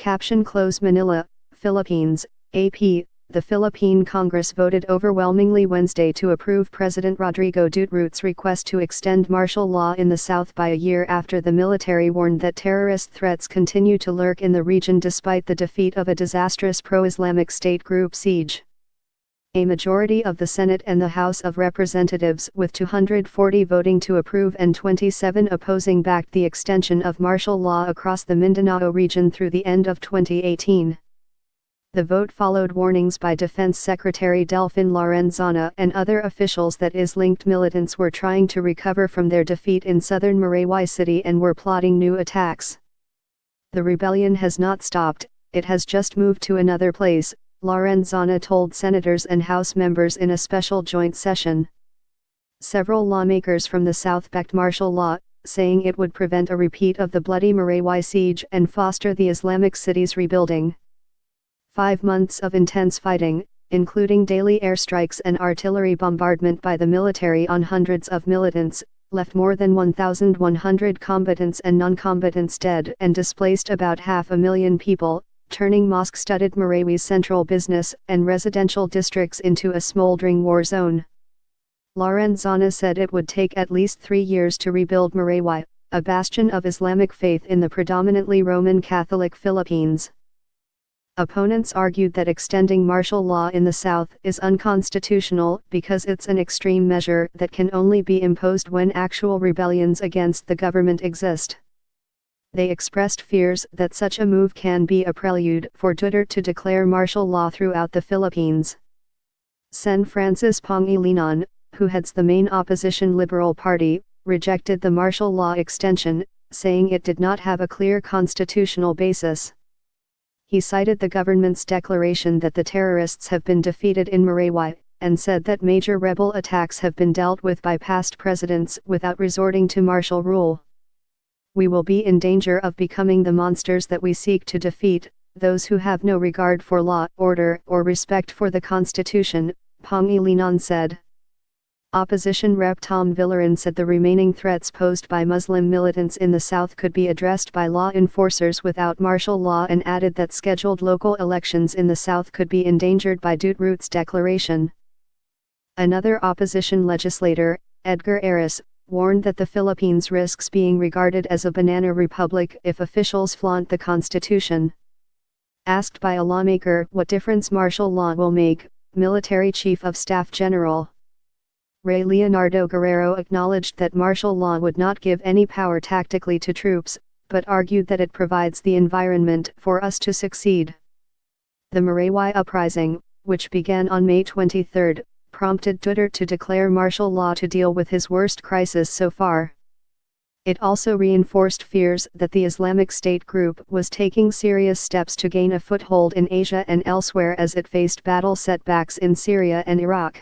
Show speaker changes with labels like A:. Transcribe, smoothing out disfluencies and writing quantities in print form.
A: Caption Close Manila, Philippines, AP. The Philippine Congress voted overwhelmingly Wednesday to approve President Rodrigo Duterte's request to extend martial law in the south by a year after the military warned that terrorist threats continue to lurk in the region despite the defeat of a disastrous pro-Islamic state group siege. A majority of the Senate and the House of Representatives, with 240 voting to approve and 27 opposing, backed the extension of martial law across the Mindanao region through the end of 2018. The vote followed warnings by Defense Secretary Delfin Lorenzana and other officials that IS-linked militants were trying to recover from their defeat in southern Marayway City and were plotting new attacks. The rebellion has not stopped, it has just moved to another place, Lorenzana told senators and House members in a special joint session. Several lawmakers from the South backed martial law, saying it would prevent a repeat of the bloody Marayway siege and foster the Islamic city's rebuilding. 5 months of intense fighting, including daily airstrikes and artillery bombardment by the military on hundreds of militants, left more than 1,100 combatants and non-combatants dead and displaced about 500,000 people, turning mosque-studded Marayway's central business and residential districts into a smoldering war zone. Lorenzana said it would take at least 3 years to rebuild Marayway, a bastion of Islamic faith in the predominantly Roman Catholic Philippines. Opponents argued that extending martial law in the South is unconstitutional because it's an extreme measure that can only be imposed when actual rebellions against the government exist. They expressed fears that such a move can be a prelude for Duterte to declare martial law throughout the Philippines. Sen. Francis Pangilinan, who heads the main opposition Liberal Party, rejected the martial law extension, saying it did not have a clear constitutional basis. He cited the government's declaration that the terrorists have been defeated in Marayway, and said that major rebel attacks have been dealt with by past presidents without resorting to martial rule. We will be in danger of becoming the monsters that we seek to defeat, those who have no regard for law, order, or respect for the Constitution, Pangilinan said. Opposition Rep. Tom Villarin said the remaining threats posed by Muslim militants in the South could be addressed by law enforcers without martial law, and added that scheduled local elections in the South could be endangered by Duterte's declaration. Another opposition legislator, Edgar Aris, warned that the Philippines risks being regarded as a banana republic if officials flaunt the Constitution. Asked by a lawmaker what difference martial law will make, Military Chief of Staff General Ray Leonardo Guerrero acknowledged that martial law would not give any power tactically to troops, but argued that it provides the environment for us to succeed. The Marayway uprising, which began on May 23, prompted Duterte to declare martial law to deal with his worst crisis so far. It also reinforced fears that the Islamic State group was taking serious steps to gain a foothold in Asia and elsewhere as it faced battle setbacks in Syria and Iraq.